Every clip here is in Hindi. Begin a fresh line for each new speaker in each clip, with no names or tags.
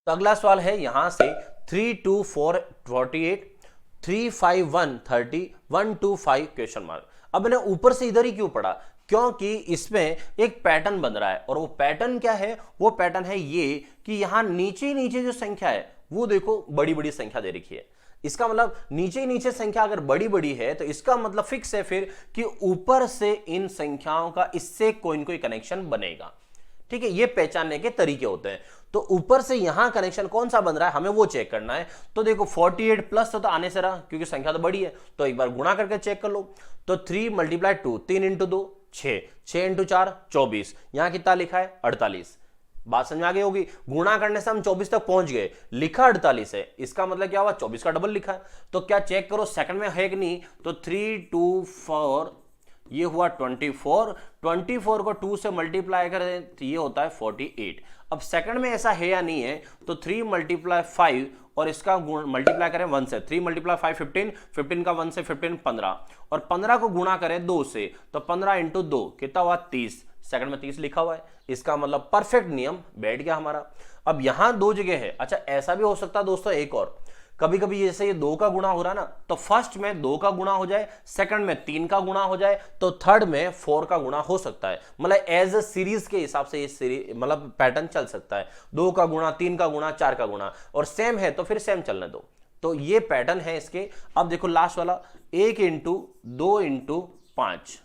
तो अगला सवाल है यहां से 3 2 4 48 3 5 1 30 1 2 5 क्वेश्चन मार्क। अब मैंने ऊपर से इधर ही क्यों पढ़ा, क्योंकि इसमें एक पैटर्न बन रहा है और वो पैटर्न क्या है, वो पैटर्न है ये कि यहां नीचे नीचे जो संख्या है वो देखो बड़ी बड़ी संख्या दे रखी है। इसका मतलब नीचे नीचे संख्या अगर बड़ी बड़ी है तो इसका मतलब फिक्स है फिर कि ऊपर से इन संख्याओं का इससे कोई न कोई कनेक्शन बनेगा। ठीक है, ये पहचानने के तरीके होते हैं। तो ऊपर से यहां कनेक्शन कौन सा बन रहा है हमें वो चेक करना है। तो देखो 48 प्लस तो आने से रहा क्योंकि संख्या तो बड़ी है, तो एक बार गुणा करके चेक कर लो। तो 3 × 2 3 × 2 6 6 × 4 24, यहां कितना लिखा है 48। बात समझ में आ गई होगी। गुणा करने से हम 24 तक पहुंच गए, लिखा 48 है, इसका मतलब क्या हुआ 24 का डबल लिखा है। तो क्या चेक करो सेकंड में है कि नहीं। तो 3 2 4 ये हुआ 24, 24 को 2 से मल्टीप्लाई करें तो ये होता है 48। अब सेकंड में ऐसा है या नहीं है, तो 3 × 5 और इसका मल्टीप्लाई करें 1 से, 3 × 5 15, 15 का 1 से 15 15, और 15 को गुणा करें 2 से, तो 15 × 2 कितना हुआ 30। सेकंड में 30 लिखा हुआ है, इसका मतलब परफेक्ट नियम बैठ गया हमारा। अब यहां दो जगह है। अच्छा ऐसा भी हो सकता है दोस्तों एक और, कभी कभी जैसे ये 2 का गुणा हो रहा है ना, तो फर्स्ट में 2 का गुणा हो जाए, सेकंड में 3 का गुणा हो जाए, तो थर्ड में 4 का गुणा हो सकता है। मतलब एज अ सीरीज के हिसाब से ये सीरीज मतलब पैटर्न चल सकता है, 2 का गुणा 3 का गुणा 4 का गुणा, और सेम है तो फिर सेम चलने दो। तो ये पैटर्न है इसके। अब देखो लास्ट वाला 1 × 2 × 5,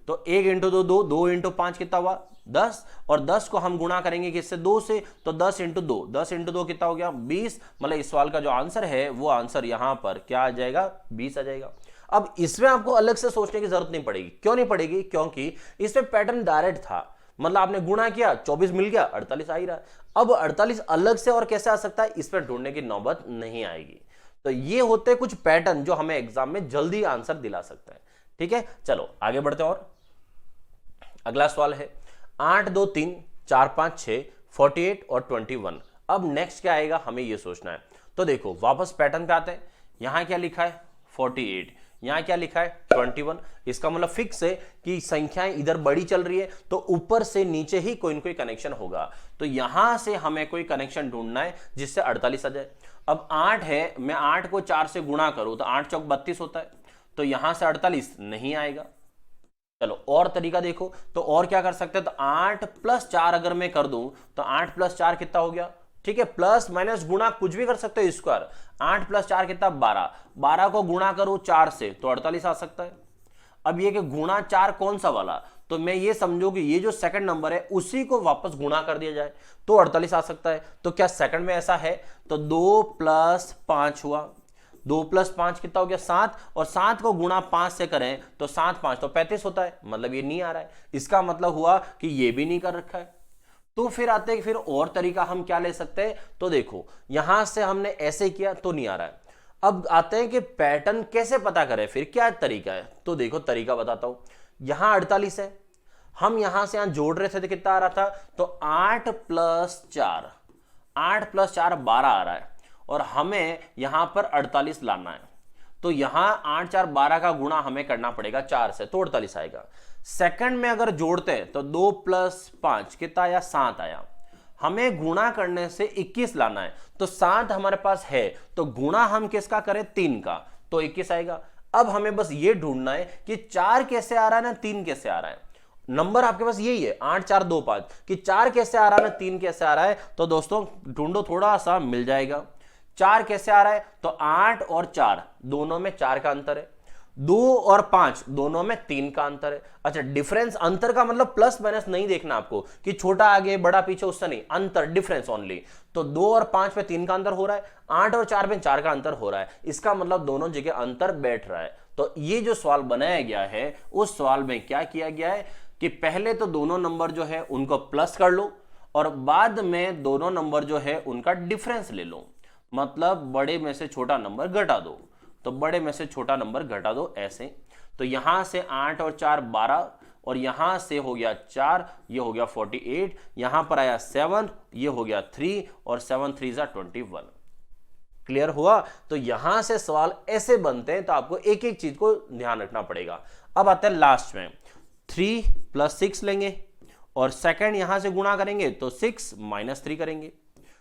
तो 1 × 2 2, 2 × 5 कितना हुआ 10, और 10 को हम गुणा करेंगे किससे 2 से, तो 10 × 2, 10 × 2 कितना हो गया 20। मतलब इस सवाल का जो आंसर है वो आंसर यहां पर क्या आ जाएगा 20 आ जाएगा। अब इसमें आपको अलग से सोचने की जरूरत नहीं पड़ेगी। क्यों नहीं पड़ेगी, क्योंकि इसमें पैटर्न डायरेक्ट था। मतलब आपने गुणा किया 24 मिल गया, 48 आ ही रहा। अब 48 अलग से और कैसे आ सकता है, इस पर ढूंढने की नौबत नहीं आएगी। तो ये होते कुछ पैटर्न जो हमें एग्जाम में जल्दी आंसर दिला सकता है। ठीक है, चलो आगे बढ़ते हैं। और अगला सवाल है 8 2 3 4 5 6 48 और 21। अब नेक्स्ट क्या आएगा हमें ये सोचना है। तो देखो वापस पैटर्न पे आते हैं। यहां क्या लिखा है 48, यहां क्या लिखा है 21। इसका मतलब फिक्स है कि संख्याएं इधर बड़ी चल रही है तो ऊपर से नीचे ही कोई ना कोई कनेक्शन होगा। तो यहां से हमें कोई कनेक्शन ढूंढना है जिससे 48 आ जाए। अब 8 है, मैं 8 को 4 से गुणा करूं तो 8 चौक 32 होता है, तो यहां से 48 नहीं आएगा। चलो और तरीका देखो, तो और क्या कर सकते हैं, तो 8 + 4 अगर मैं कर दूं तो 8 + 4 कितना हो गया। ठीक है, प्लस माइनस गुणा कुछ भी कर सकते हो स्क्वायर। 8 + 4 कितना 12, 12 को गुणा करो 4 से तो 48 आ सकता है। अब ये कि गुणा 4 कौन सा वाला, तो मैं ये समझो कि ये जो सेकंड नंबर है उसी को वापस गुणा कर दिया जाए तो 48 आ सकता है। तो क्या सेकंड में ऐसा है, तो 2 + 5 हुआ, 2 + 5 कितना हो गया 7, और 7 को गुणा 5 से करें तो 7 5 तो 35 होता है। मतलब ये नहीं आ रहा है, इसका मतलब हुआ कि ये भी नहीं कर रखा है। तो फिर आते हैं फिर और तरीका हम क्या ले सकते हैं। तो देखो यहां से हमने ऐसे किया तो नहीं आ रहा है। अब आते हैं कि पैटर्न कैसे पता करें, फिर क्या तरीका है। तो देखो तरीका बताता हूं। यहां 48 है, हम यहां से यहां जोड़ रहे थे तो कितना आ रहा था, तो 8 + 4, 8 + 4 12 आ रहा है, और हमें यहां पर 48 लाना है। तो यहां 8 4 12 का गुणा हमें करना पड़ेगा 4 से, तो 48 आएगा। सेकंड में अगर जोड़ते हैं तो 2 + 5 कितना आया 7 आया। हमें गुणा करने से 21 लाना है, तो 7 हमारे पास है, तो गुणा हम किसका करें 3 का, तो 21 आएगा। अब हमें बस ये ढूंढना है कि 4 कैसे आ रहा है ना 3 कैसे आ रहा है। नंबर आपके पास यही है 8 4 2 5 कि 4 कैसे आ रहा है ना 3 कैसे आ रहा है। तो दोस्तों ढूंढो, थोड़ा सा मिल जाएगा। 4 कैसे आ रहा है, तो 8 और 4 दोनों में 4 का अंतर है, 2 और 5 दोनों में 3 का अंतर है। अच्छा डिफरेंस, अंतर का मतलब प्लस माइनस नहीं देखना आपको कि छोटा आगे बड़ा पीछे, उससे नहीं, अंतर डिफरेंस ओनली। तो 2 और 5 में 3 का अंतर हो रहा है, 8 और 4 में 4 का अंतर हो रहा है। इसका मतलब दोनों जगह अंतर बैठ रहा है। तो ये जो सवाल बनाया गया है उस सवाल में क्या किया गया है कि पहले तो दोनों नंबर जो है उनको प्लस कर लो, और बाद में दोनों नंबर जो है उनका डिफरेंस ले लो। मतलब बड़े में से छोटा नंबर घटा दो, तो बड़े में से छोटा नंबर घटा दो ऐसे। तो यहां से 8 और 4 12, और यहां से हो गया 4, ये हो गया 48, यहां पर आया 7, ये हो गया 3, और 7 3 = 21। क्लियर हुआ। तो यहां से सवाल ऐसे बनते हैं, तो आपको एक एक चीज को ध्यान रखना पड़ेगा। अब आते हैं लास्ट में 3 + 6 लेंगे, और सेकंड यहां से गुणा करेंगे तो 6 - 3 करेंगे।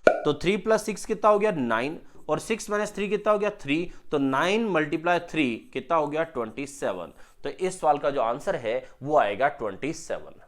तो 3 प्लस 6 कितना हो गया 9, और 6 माइनस 3 कितना हो गया 3, तो 9 मल्टीप्लाई 3 कितना हो गया 27। तो इस सवाल का जो आंसर है वो आएगा 27।